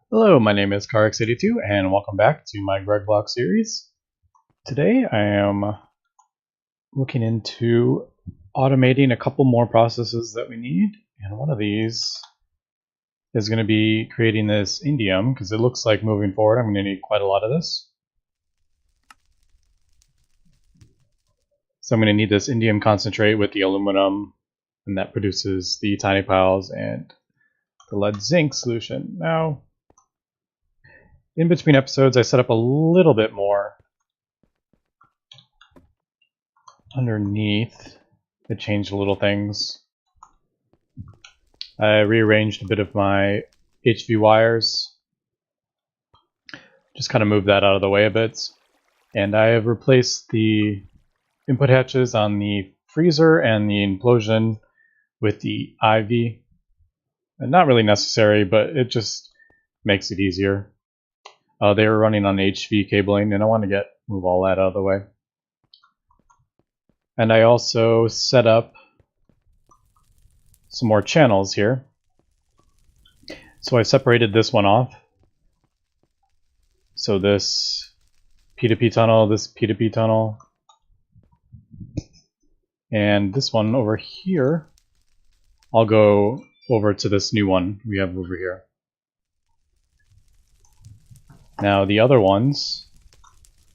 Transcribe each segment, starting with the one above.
Hello, my name is CarX82 and welcome back to my GregBlock series. Today I am looking into automating a couple more processes that we need, and one of these is going to be creating this indium because it looks like moving forward I'm going to need quite a lot of this. So I'm going to need this indium concentrate with the aluminum, and that produces the tiny piles and the lead zinc solution. Now, in between episodes, I set up a little bit more underneath. It changed little things. I rearranged a bit of my HV wires. Just kind of moved that out of the way a bit. And I have replaced the input hatches on the freezer and the implosion with the IV. And not really necessary, but it just makes it easier. They were running on HV cabling, and I want to move all that out of the way. And I also set up some more channels here. So I separated this one off. So this P2P tunnel, this P2P tunnel, and this one over here, I'll go over to this new one we have over here. Now the other ones,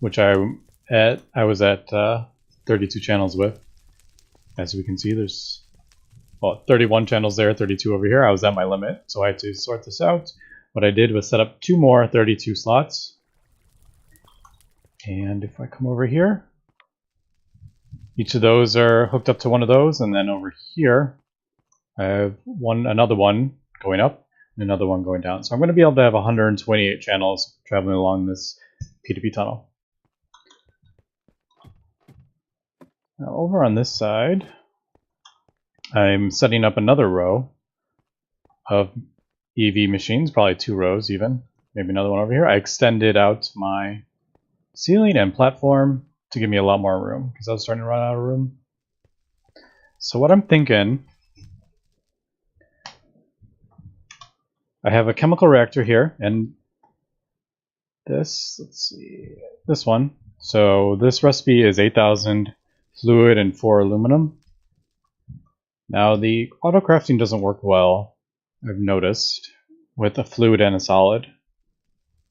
which I was at 32 channels with. As we can see, there's 31 channels there, 32 over here. I was at my limit, so I had to sort this out. What I did was set up 2 more 32 slots. And if I come over here, each of those are hooked up to one of those, and then over here I have another one going up and another one going down. So I'm going to be able to have 128 channels traveling along this P2P tunnel. Now over on this side, I'm setting up another row of EV machines, probably 2 rows even, maybe another one over here. I extended out my ceiling and platform to give me a lot more room because I was starting to run out of room. So what I'm thinking, I have a chemical reactor here, and this, let's see, this one. So this recipe is 8,000 fluid and 4 aluminum. Now the auto-crafting doesn't work well, I've noticed, with a fluid and a solid.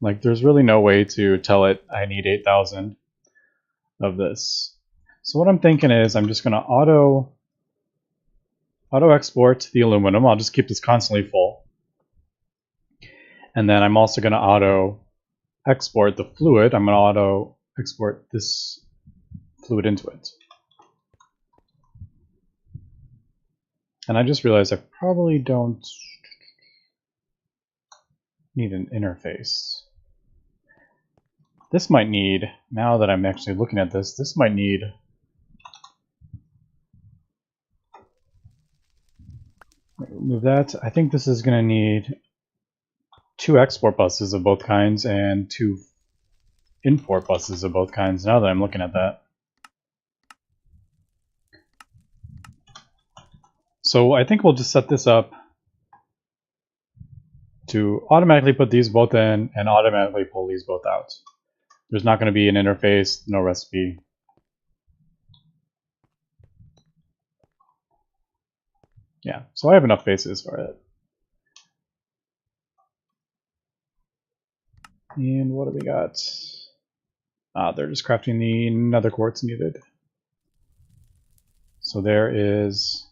Like, there's really no way to tell it I need 8,000 of this. So what I'm thinking is I'm just going to auto export the aluminum. I'll just keep this constantly full. And then I'm also going to auto export the fluid. I'm going to auto export this fluid into it. And I just realized I probably don't need an interface. This might need, now that I'm actually looking at this, this might need remove that. I think this is going to need 2 export buses of both kinds and 2 import buses of both kinds, now that I'm looking at that. So I think we'll just set this up to automatically put these both in and automatically pull these both out. There's not going to be an interface, no recipe. Yeah, so I have enough faces for it. And what do we got? They're just crafting the nether quartz needed. So there is...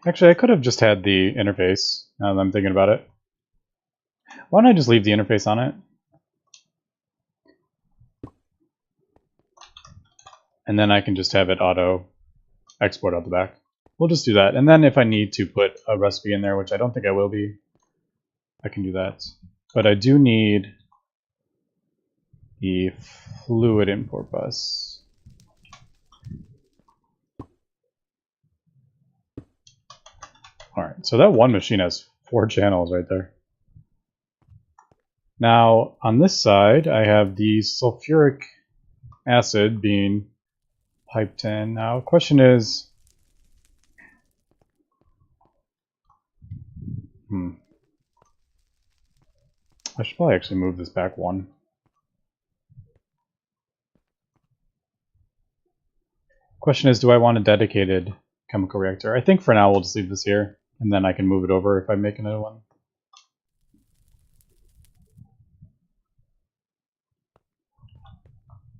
Actually, I could have just had the interface, now that I'm thinking about it. Why don't I just leave the interface on it? And then I can just have it auto export out the back. We'll just do that. And then if I need to put a recipe in there, which I don't think I will be, I can do that. But I do need the fluid import bus. Alright, so that one machine has 4 channels right there. Now, on this side, I have the sulfuric acid being piped in. Now, the question is, I should probably actually move this back one. Question is, do I want a dedicated chemical reactor? I think for now we'll just leave this here, and then I can move it over if I make another one.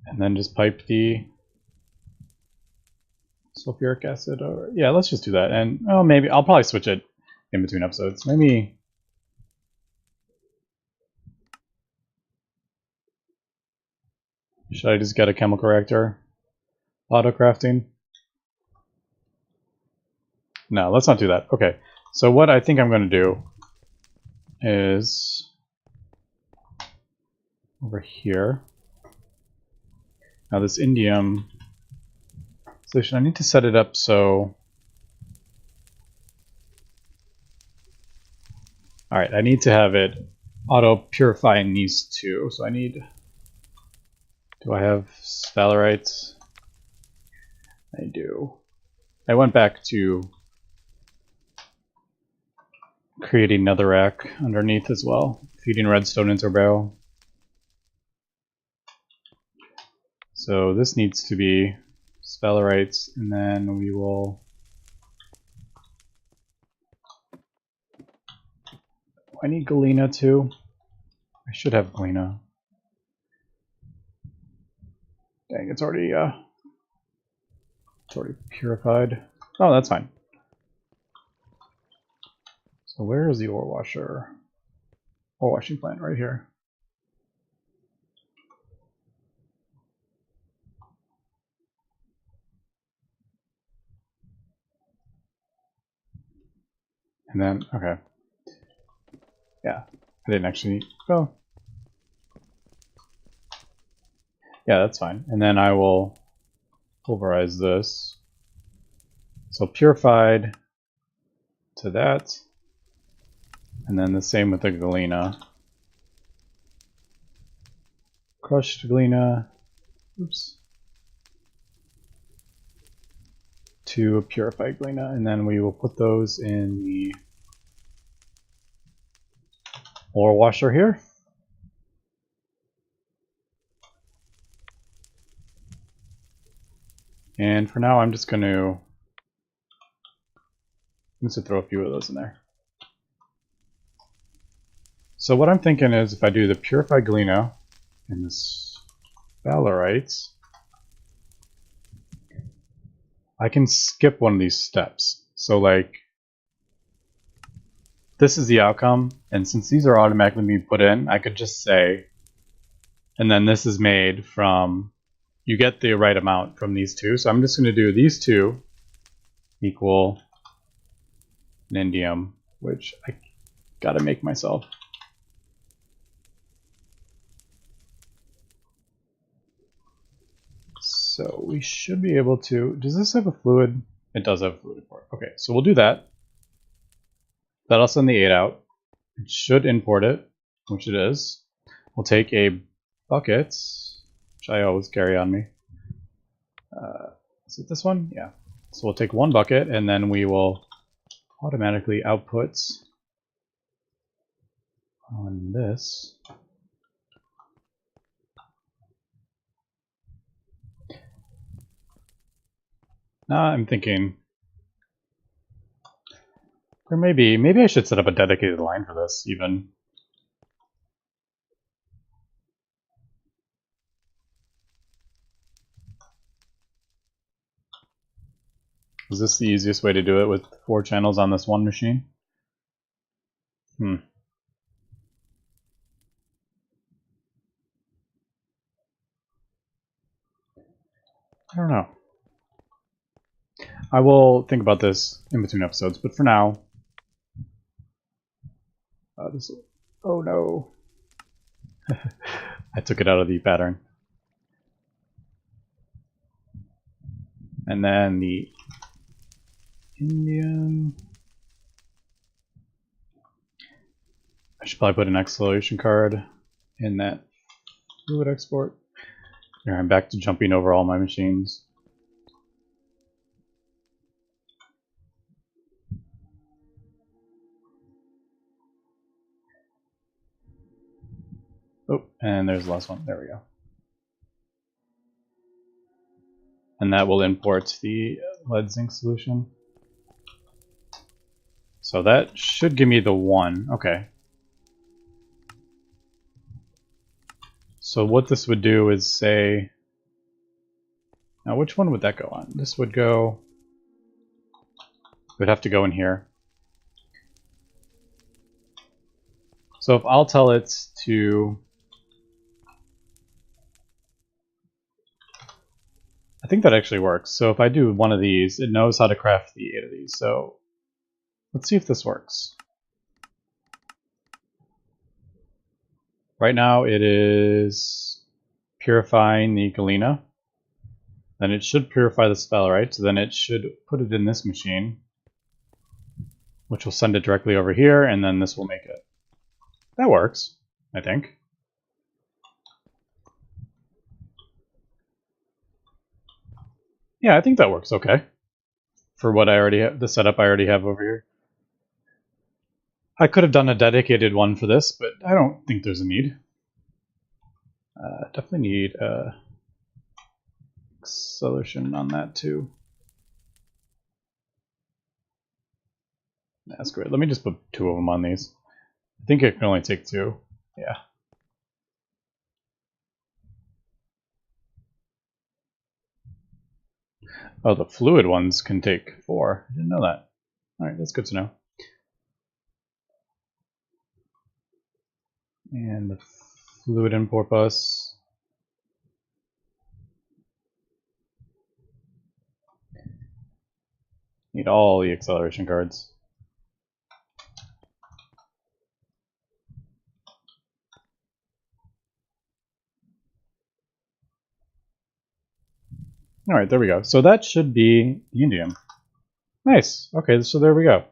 And then just pipe the sulfuric acid over. Yeah, let's just do that. And oh, maybe I'll probably switch it in between episodes. Maybe. Should I just get a chemical reactor? Auto crafting? No, let's not do that. Okay, so what I think I'm going to do is over here. Now this indium solution, I need to set it up so. Alright, I need to have it auto purifying these two. So I need. Do I have sphalerites? I do. I went back to creating netherrack underneath as well, feeding redstone into a barrel. So this needs to be sphalerites, and then we will. I need galena too. I should have galena. Dang, it's already purified. Oh, that's fine. So where is the ore washer? Ore washing plant right here. And then, okay. Yeah, I didn't actually, oh. Yeah, that's fine. And then I will pulverize this. So purified to that. And then the same with the galena. Crushed galena. Oops. To a purified galena. And then we will put those in the ore washer here. And for now, I'm just going to throw a few of those in there. So what I'm thinking is if I do the purified galena and the sphalerites, I can skip one of these steps. So like, this is the outcome, and since these are automatically being put in, I could just say, and then this is made from, you get the right amount from these two. So I'm just going to do these two equal an indium, which I gotta make myself. So we should be able to, does this have a fluid? It does have a fluid import. Okay, so we'll do that. That'll send the 8 out. It should import it, which it is. We'll take a bucket, which I always carry on me. Is it this one? Yeah. So we'll take one bucket and then we will automatically output on this. Now I'm thinking, or maybe I should set up a dedicated line for this even. Is this the easiest way to do it with 4 channels on this one machine? I don't know. I will think about this in between episodes, but for now, oh no. I took it out of the pattern. And then the indium. I should probably put an acceleration card in that fluid export. Here, I'm back to jumping over all my machines. Oh, and there's the last one. There we go. And that will import the lead zinc solution. So that should give me the 1. Okay. So what this would do is say, now which one would that go on? This would go, would have to go in here. So if I'll tell it to, I think that actually works. So if I do one of these, it knows how to craft the 8 of these. So let's see if this works. Right now it is purifying the galena. Then it should purify the sphalerite. So then it should put it in this machine, which will send it directly over here, and then this will make it. That works, I think. Yeah, I think that works okay. For what I already have, the setup I already have over here. I could have done a dedicated one for this, but I don't think there's a need. Definitely need a solution on that too. That's great. Let me just put 2 of them on these. I think it can only take 2. Yeah. Oh, the fluid ones can take 4. I didn't know that. Alright, that's good to know. And the fluid import bus. Need all the acceleration cards. Alright, there we go. So that should be the indium. Nice. Okay, so there we go.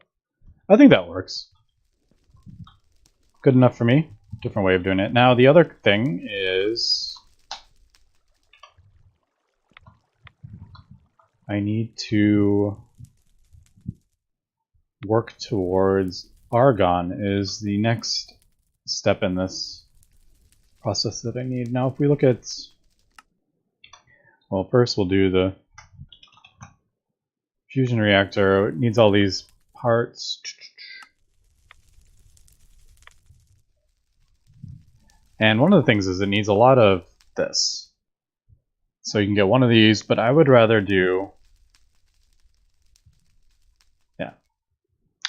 I think that works. Good enough for me. Different way of doing it. Now the other thing is I need to work towards argon is the next step in this process that I need. Now if we look at, well, first we'll do the fusion reactor. It needs all these parts. And one of the things is it needs a lot of this. So you can get one of these, but I would rather do, yeah.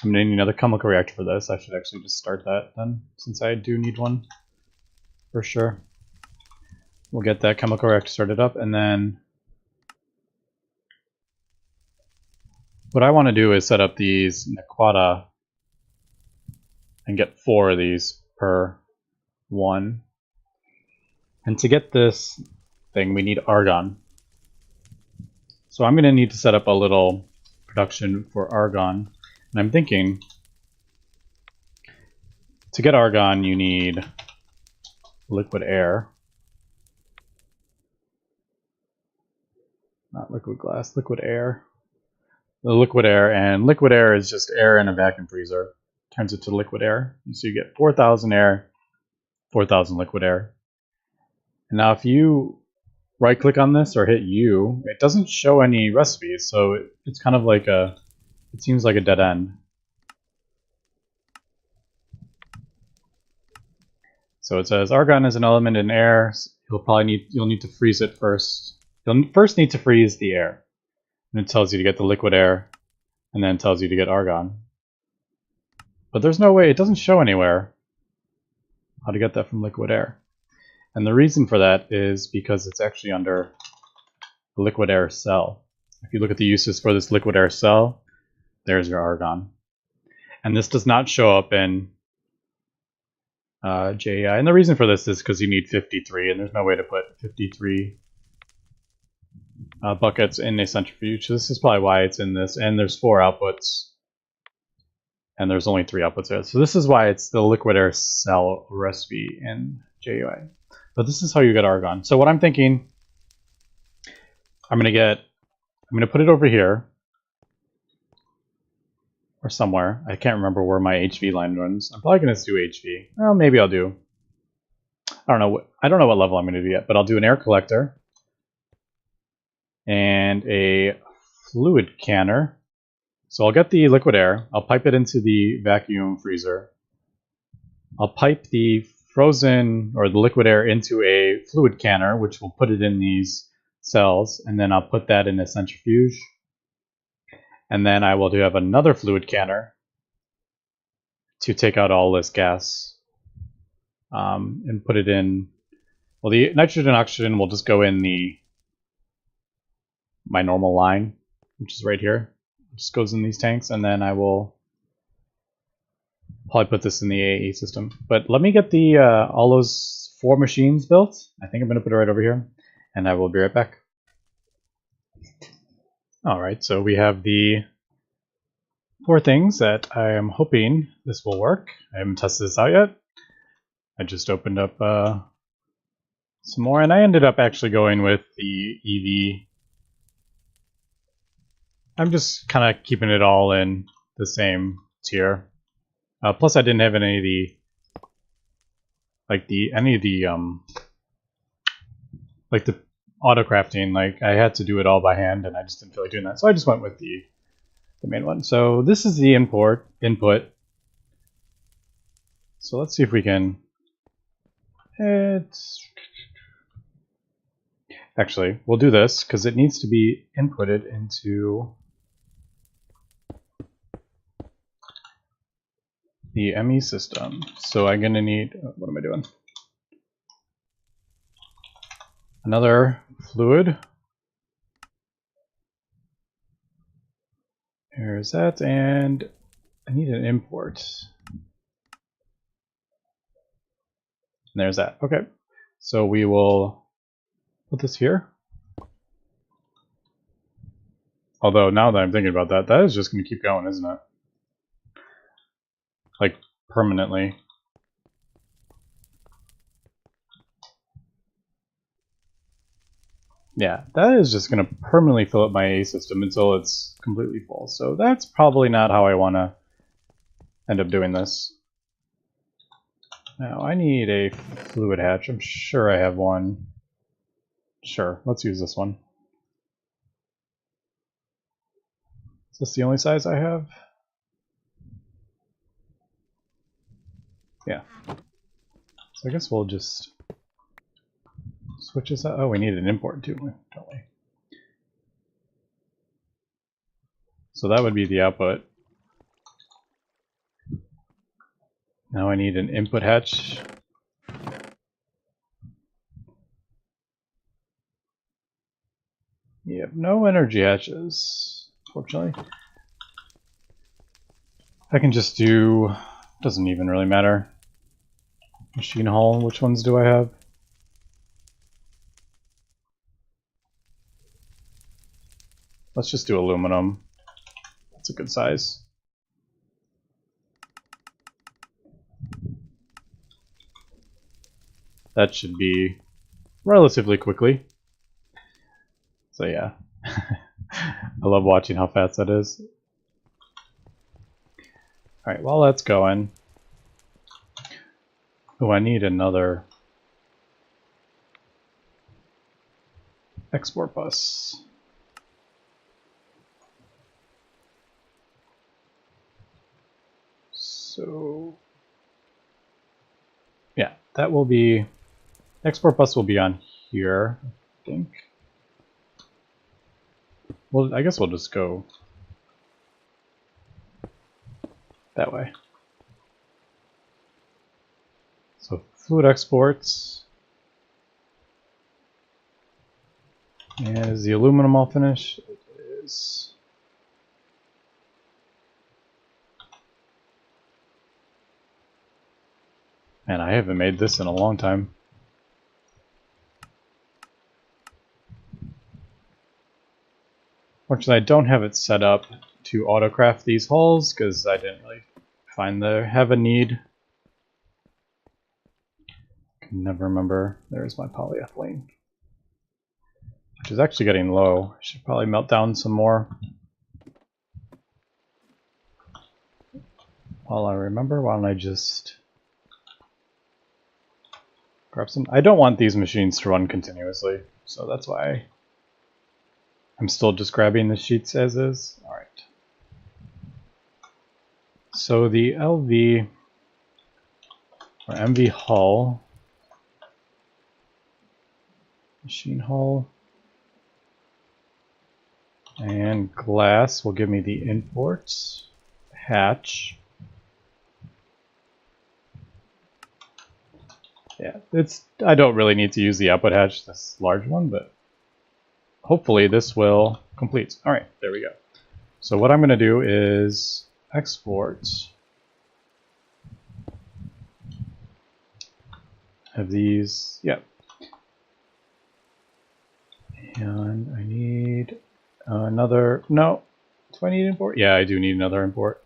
I'm going to need another chemical reactor for this. I should actually just start that then, since I do need one for sure. We'll get that chemical reactor started up, and then what I want to do is set up these Naquadah and get 4 of these per one. And to get this thing, we need argon. So I'm going to need to set up a little production for argon. And I'm thinking, to get argon, you need liquid air. Not liquid glass, liquid air. The liquid air, and liquid air is just air in a vacuum freezer. Turns it to liquid air. So you get 4,000 air, 4,000 liquid air. And now if you right click on this or hit U, it doesn't show any recipes, so it's kind of like a, it seems like a dead end. So it says argon is an element in air. You'll need to freeze it first. You'll first need to freeze the air. And it tells you to get the liquid air, and then it tells you to get argon. But there's no way, it doesn't show anywhere how to get that from liquid air. And the reason for that is because it's actually under the liquid air cell. If you look at the uses for this liquid air cell, there's your argon. And this does not show up in JEI. And the reason for this is because you need 53, and there's no way to put 53 buckets in a centrifuge. So this is probably why it's in this. And there's 4 outputs. And there's only 3 outputs there. So this is why it's the liquid air cell recipe in JUI. But this is how you get argon. So what I'm thinking, I'm going to put it over here. Or somewhere. I can't remember where my HV line runs. I'm probably going to do HV. Well, maybe I'll do. I don't know what level I'm going to do yet, but I'll do an air collector and a fluid canner. So I'll get the liquid air, I'll pipe it into the vacuum freezer. I'll pipe the frozen or the liquid air into a fluid canner, which will put it in these cells, and then I'll put that in a centrifuge. And then I will have another fluid canner to take out all this gas and put it in. Well, the nitrogen oxygen will just go in my normal line, which is right here. It just goes in these tanks, and then I will probably put this in the AE system. But let me get the all those 4 machines built. I think I'm going to put it right over here, and I will be right back. Alright, so we have the 4 things that I am hoping this will work. I haven't tested this out yet. I just opened up some more, and I ended up actually going with the EV. I'm just kind of keeping it all in the same tier. Plus, I didn't have any of the auto crafting. Like, I had to do it all by hand, and I just didn't feel like doing that. So I just went with the main one. So this is the input. So let's see if we can. Actually, we'll do this because it needs to be inputted into the ME system. So I'm going to need, what am I doing? Another fluid. There's that, and I need an import. And there's that. Okay. So we will put this here. Although now that I'm thinking about that, that is just going to keep going, isn't it? Like, permanently. Yeah, that is just going to permanently fill up my A system until it's completely full. So that's probably not how I want to end up doing this. Now, I need a fluid hatch. I'm sure I have one. Sure, let's use this one. Is this the only size I have? Yeah. So I guess we'll just switch this out. Oh, we need an import too, don't we? So that would be the output. Now I need an input hatch. Yep, no energy hatches, fortunately. I can just do, doesn't even really matter. Machine hull, which ones do I have? Let's just do aluminum. That's a good size. That should be relatively quickly. So yeah, I love watching how fast that is. Alright, while that's going, oh, I need another export bus. So yeah, that will be, export bus will be on here, I think. Well, I guess we'll just go that way. So fluid exports. And is the aluminum all finished? It is. And I haven't made this in a long time. Fortunately, I don't have it set up to autocraft these hulls because I didn't really have a need. I can never remember. There's my polyethylene, which is actually getting low. I should probably melt down some more. While I remember, why don't I just grab some. I don't want these machines to run continuously, so that's why I'm still just grabbing the sheets as is. All right. So the LV or MV hull, machine hull, and glass will give me the imports, hatch. Yeah, I don't really need to use the output hatch, this large one, but hopefully this will complete. All right, there we go. So what I'm going to do is export. Have these, yeah. And I need another, no, do I need import? Yeah, I do need another import.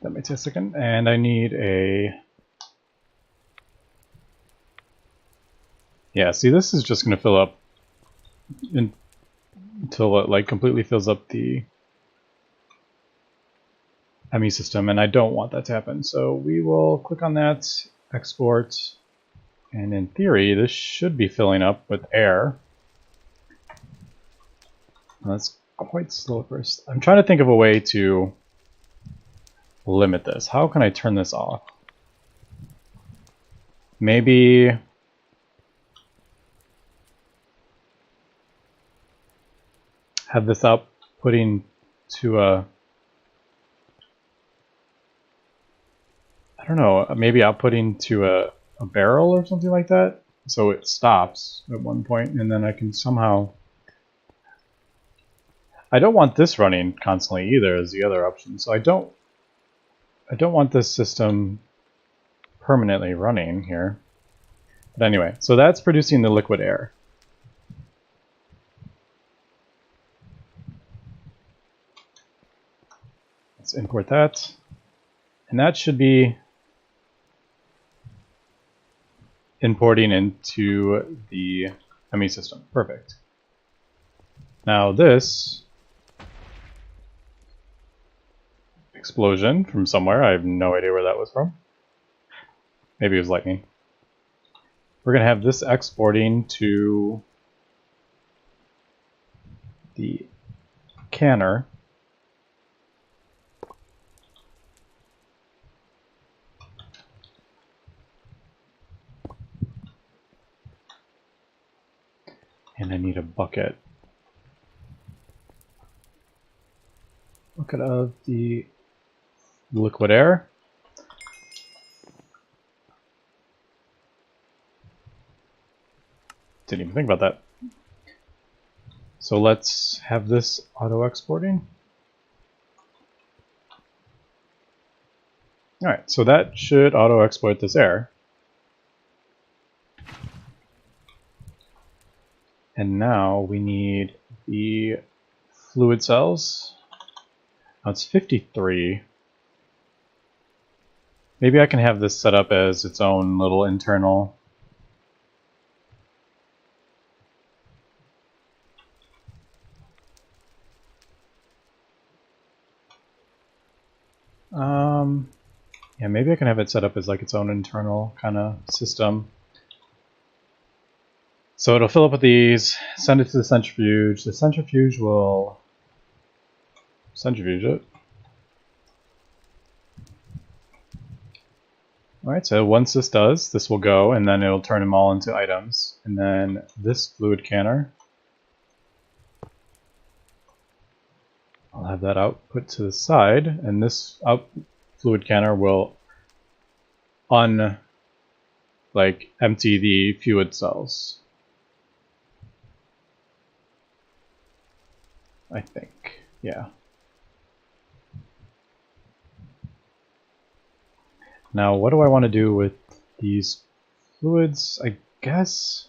That might take a second. And I need a, yeah, see, this is just going to fill up until it like completely fills up the ME system, and I don't want that to happen. So we will click on that, export, and in theory this should be filling up with air. That's quite slow at first. I'm trying to think of a way to limit this. How can I turn this off? Maybe have this outputting to a, I don't know, maybe outputting to a barrel or something like that, so it stops at one point, and then I can somehow, I don't want this running constantly either as the other option, so I don't want this system permanently running here. But anyway, so that's producing the liquid air. Let's import that, and that should be importing into the ME system. Perfect. Now this explosion from somewhere, I have no idea where that was from. Maybe it was lightning. We're going to have this exporting to the canner. And I need a bucket. Bucket of the liquid air. Didn't even think about that. So let's have this auto exporting. Alright, so that should auto export this air. And now we need the fluid cells. Now it's 53. Maybe I can have this set up as its own little internal. Yeah, maybe I can have it set up as like its own internal kind of system. So it'll fill up with these, send it to the centrifuge. The centrifuge will centrifuge it. Alright, so once this does, this will go, and then it'll turn them all into items. And then this fluid canner, I'll have that output to the side, and this fluid canner will empty the fluid cells. I think, yeah. Now, what do I want to do with these fluids? I guess,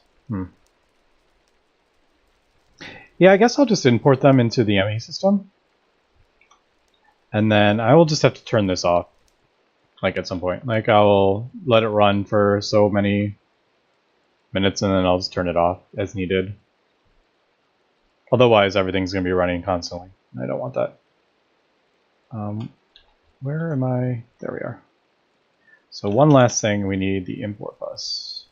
yeah, I guess I'll just import them into the ME system. And then I will just have to turn this off, like at some point. Like I'll let it run for so many minutes and then I'll just turn it off as needed. Otherwise, everything's going to be running constantly. I don't want that. Where am I? There we are. So one last thing, we need the import bus.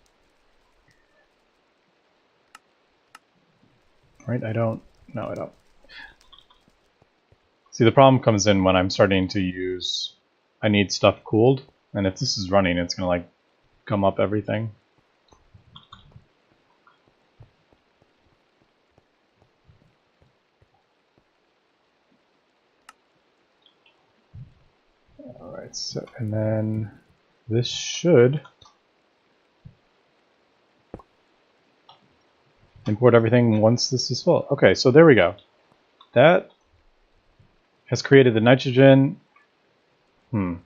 Right, I don't. See, the problem comes in when I'm starting to use, I need stuff cooled, and if this is running, it's gonna like gum up everything. Alright, so, and then this should import everything once this is full. Okay, so there we go. That has created the nitrogen.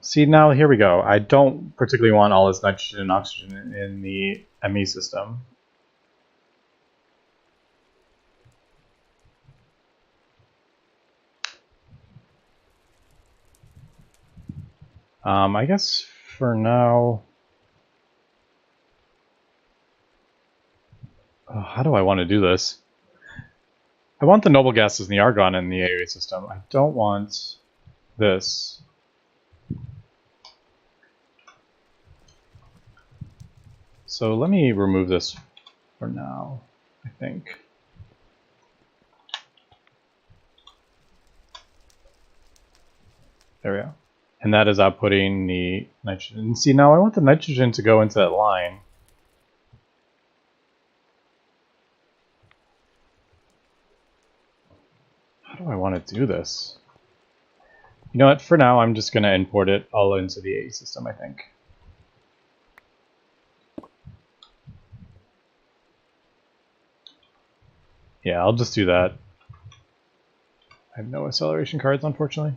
See, now here we go. I don't particularly want all this nitrogen and oxygen in the ME system. I guess for now, how do I want to do this? I want the noble gases and the argon in the AOE system. I don't want this. So let me remove this for now, I think. There we go. And that is outputting the nitrogen. See, now I want the nitrogen to go into that line. How do I want to do this? You know what, for now I'm just going to import it all into the AE system, I think. Yeah, I'll just do that. I have no acceleration cards, unfortunately.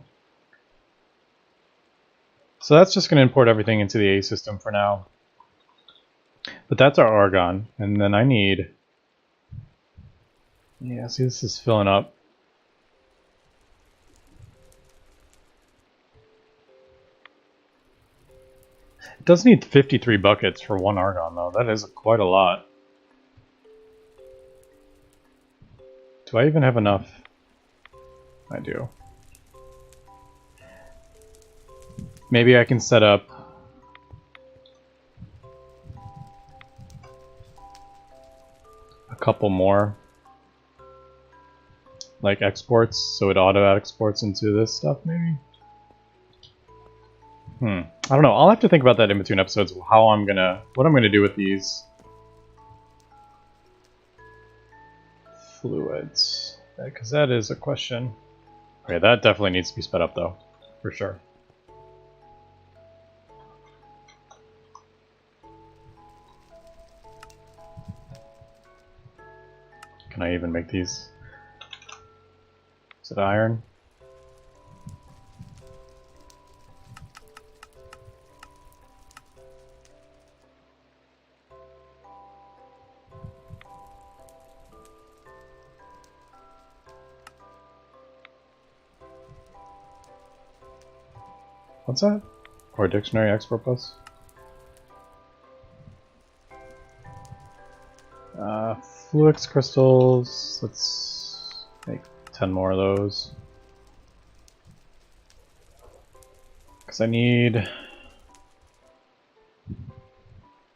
So that's just going to import everything into the AE system for now. But that's our argon, and then I need... Yeah, see, this is filling up. It does need 53 buckets for one argon, though. That is quite a lot. Do I even have enough? I do. Maybe I can set up a couple more, like exports, so it auto exports into this stuff, maybe? I don't know. I'll have to think about that in between episodes, what I'm gonna do with these fluids, because that is a question. Okay, that definitely needs to be sped up, though, for sure. Can I even make these? Is it iron? What's that? Or dictionary export bus? Fluix crystals, let's make 10 more of those. Because I need...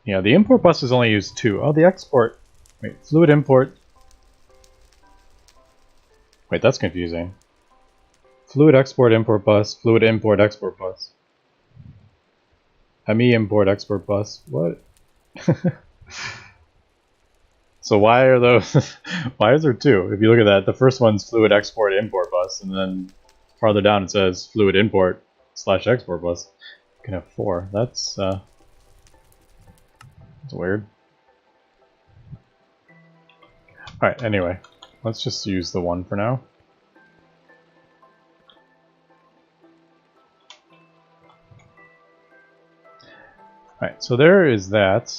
Yeah, the import bus is only used 2. Oh, the export. Wait, fluid import. Wait, that's confusing. Fluid export import bus, fluid import export bus. ME import export bus. What? So why are those? Why is there 2? If you look at that, the first one's fluid export import bus, and then farther down it says fluid import / export bus. You can have 4. That's weird. All right. Anyway, let's just use the 1 for now. All right. So there is that.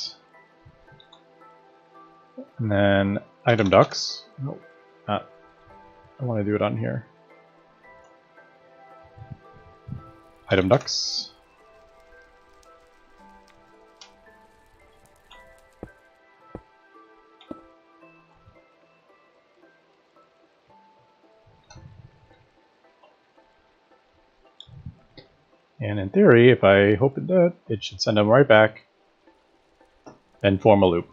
And then item ducts. Nope. I want to do it on here. Item ducts. And in theory, if I hope it did, it should send them right back and form a loop.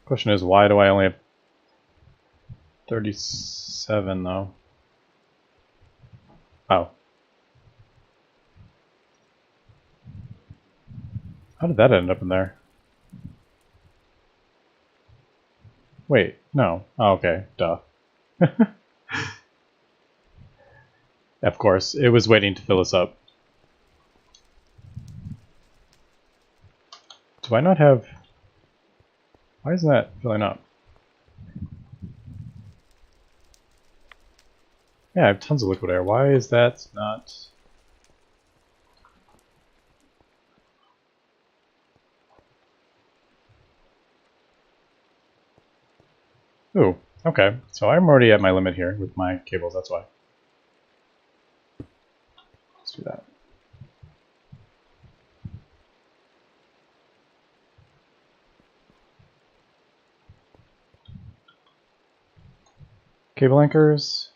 Question is, why do I only have 37 though? Oh. How did that end up in there? Wait, no. Oh, okay, duh. Of course, it was waiting to fill us up. Do I not have... Why isn't that filling up? Yeah, I have tons of liquid air. Why is that not... Ooh, okay. So I'm already at my limit here with my cables, that's why. Let's do that. Cable anchors.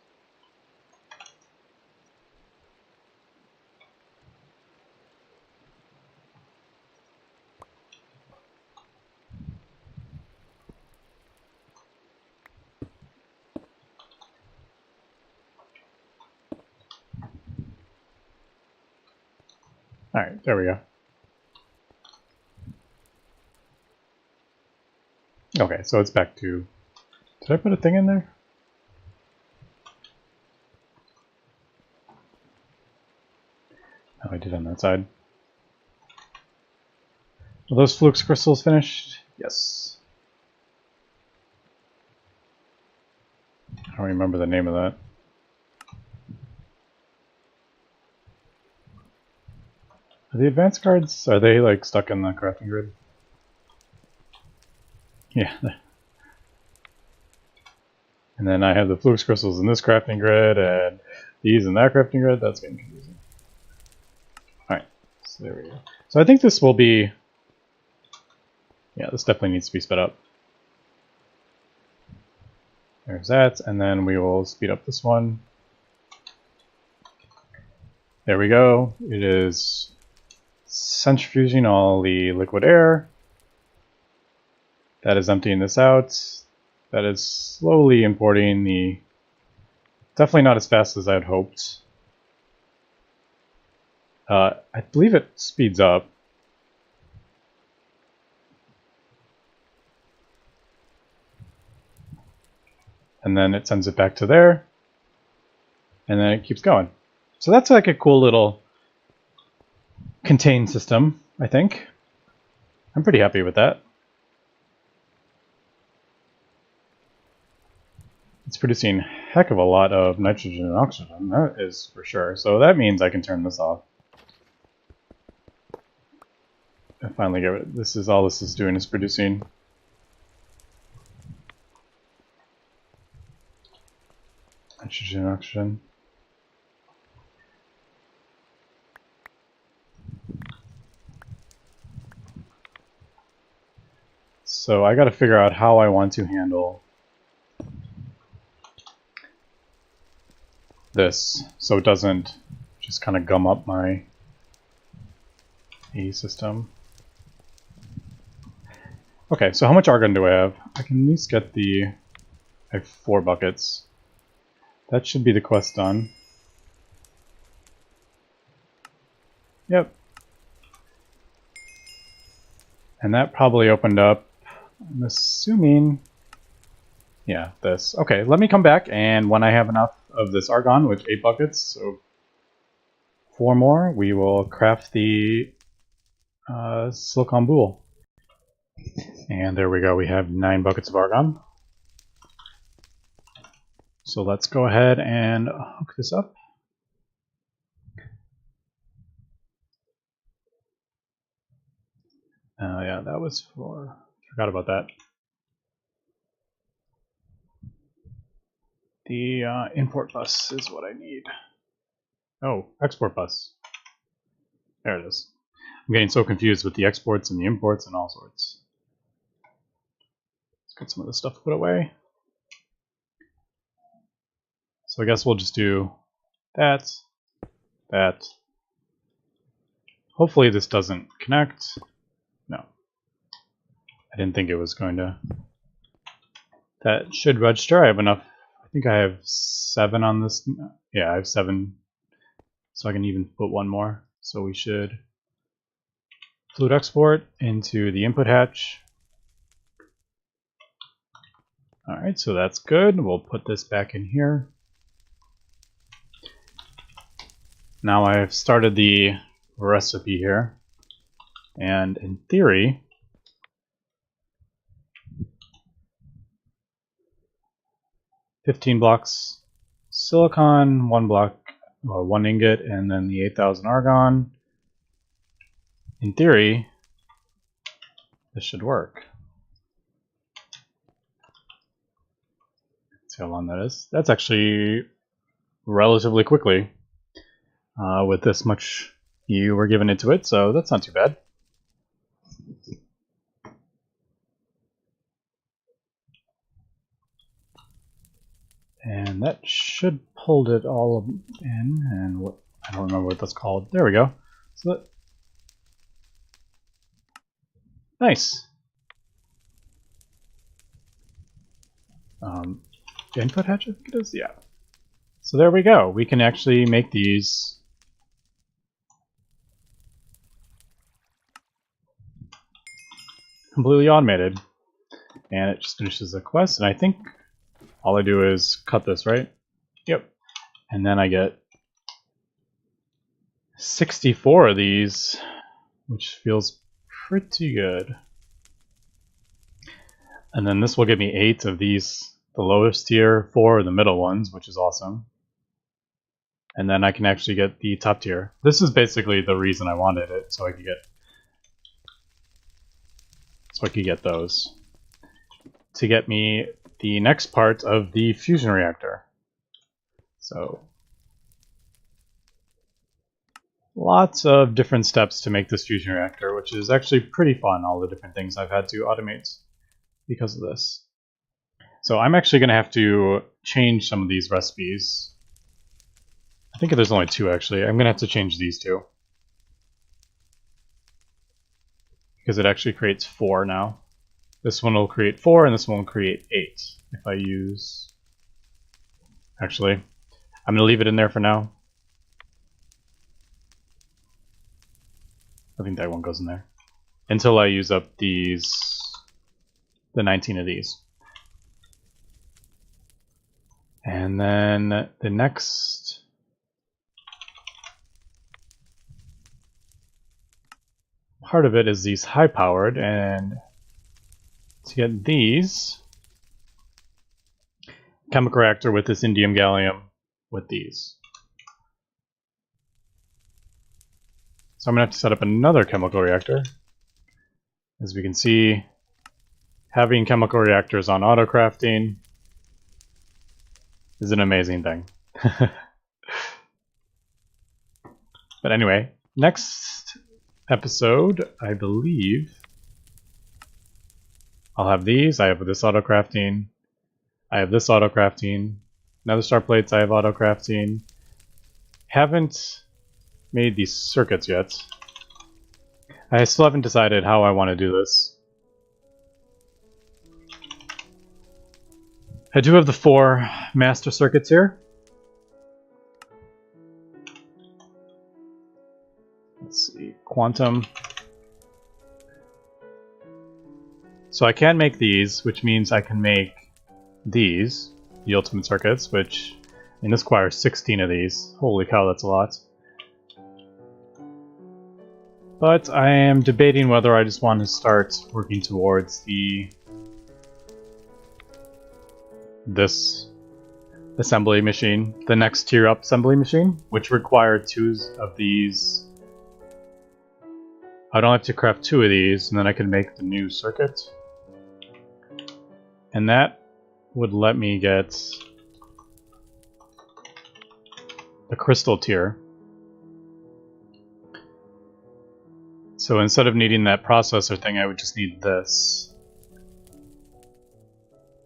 Alright, there we go. Okay, so it's back to... Did I put a thing in there? Oh, I did on that side. Are those flux crystals finished? Yes. I don't remember the name of that. Are the advanced cards, are they like stuck in the crafting grid? Yeah. And then I have the flux crystals in this crafting grid and these in that crafting grid. That's getting confusing. Alright, so there we go. So I think this will be... Yeah, this definitely needs to be sped up. There's that, and then we will speed up this one. There we go. It is centrifuging all the liquid air. That is emptying this out. That is slowly importing the... Definitely not as fast as I had hoped. I believe it speeds up. And then it sends it back to there. And then it keeps going. So that's like a cool little contained system, I think. I'm pretty happy with that. It's producing a heck of a lot of nitrogen and oxygen, that is for sure. So that means I can turn this off. I finally get it. This is all this is doing, is producing nitrogen and oxygen. So I got to figure out how I want to handle this so it doesn't just kind of gum up my A system. Okay, so how much argon do I have? I can at least get the... I have 4 buckets. That should be the quest done. Yep. And that probably opened up, I'm assuming... Yeah, this. Okay, let me come back, and when I have enough of this argon, which 8 buckets, so 4 more, we will craft the silicon boule. And there we go, we have 9 buckets of argon. So let's go ahead and hook this up. Yeah, that was for... Forgot about that. The import bus is what I need. Oh, export bus. There it is. I'm getting so confused with the exports and the imports and all sorts. Let's get some of this stuff put away. So I guess we'll just do that, that. Hopefully this doesn't connect. No. I didn't think it was going to. That should register. I have enough. I think I have 7 on this. Yeah, I have 7. So I can even put 1 more. So we should fluid export into the input hatch. Alright, so that's good. We'll put this back in here. Now I've started the recipe here. And in theory, $15 blocks silicon, 1 block or 1 ingot, and then the 8,000 argon. In theory, this should work. Let's see how long that is. That's actually relatively quickly with this much you were given into it, so that's not too bad. And that should hold it all in, and what, I don't remember what that's called. There we go. So that, nice. Input hatch, I think it is? Yeah. So there we go. We can actually make these completely automated. And it just finishes the quest, and I think all I do is cut this, right? Yep. And then I get 64 of these, which feels pretty good. And then this will give me 8 of these, the lowest tier, 4 of the middle ones, which is awesome. And then I can actually get the top tier. This is basically the reason I wanted it, so I could get those. To get me the next part of the fusion reactor. So lots of different steps to make this fusion reactor, which is actually pretty fun, all the different things I've had to automate because of this. So I'm actually going to have to change some of these recipes. I think there's only 2 actually. I'm going to have to change these 2. Because it actually creates 4 now. This one will create 4 and this one will create 8 if I use... Actually, I'm going to leave it in there for now. I think that one goes in there. Until I use up these, the 19 of these. And then the next part of it is these high powered, and to get these, chemical reactor with this indium gallium with these. So I'm going to have to set up another chemical reactor. As we can see, having chemical reactors on autocrafting is an amazing thing. But anyway, next episode, I believe, I'll have these. I have this autocrafting. I have this autocrafting. Nether star plates, I have autocrafting. Haven't made these circuits yet. I still haven't decided how I want to do this. I do have the 4 master circuits here. Let's see, quantum. So I can make these, which means I can make these, the ultimate circuits, which in this requires 16 of these. Holy cow, that's a lot. But I am debating whether I just want to start working towards this assembly machine, the next tier up assembly machine, which require 2 of these. I don't have to craft 2 of these, and then I can make the new circuit. And that would let me get the crystal tier. So instead of needing that processor thing, I would just need this.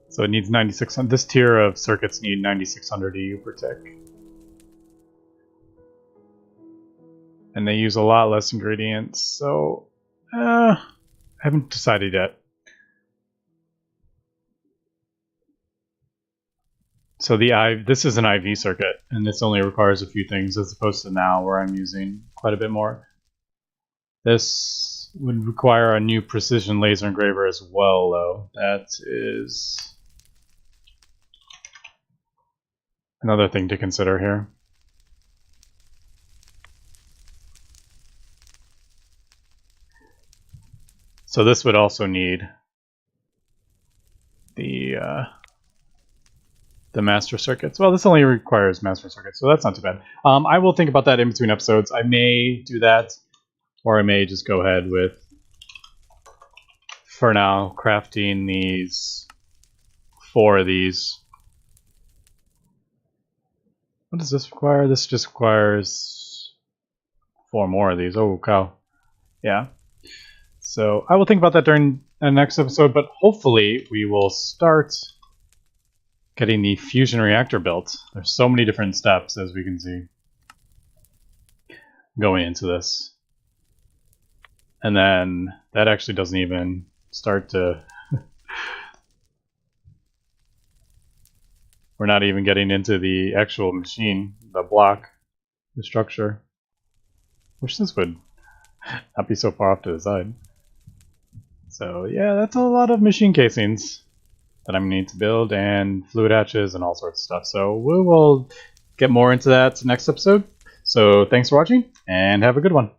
So it needs 9600. This tier of circuits need 9600 EU per tick. and they use a lot less ingredients, so I haven't decided yet. So this is an IV circuit, and this only requires a few things as opposed to now where I'm using quite a bit more. This would require a new precision laser engraver as well, though. That is another thing to consider here. So this would also need the master circuits. Well, this only requires master circuits, so that's not too bad. I will think about that in between episodes. I may do that, or I may just go ahead with, for now, crafting these 4 of these. What does this require? This just requires 4 more of these. Oh, cow. Yeah. So I will think about that during the next episode, but hopefully we will start getting the fusion reactor built. There's so many different steps, as we can see, going into this. And then that actually doesn't even start to... We're not even getting into the actual machine, the block, the structure. Wish this would not be so far off to the side. So yeah, that's a lot of machine casings that I'm going to need to build, and fluid hatches and all sorts of stuff. So we will get more into that next episode. So thanks for watching, and have a good one.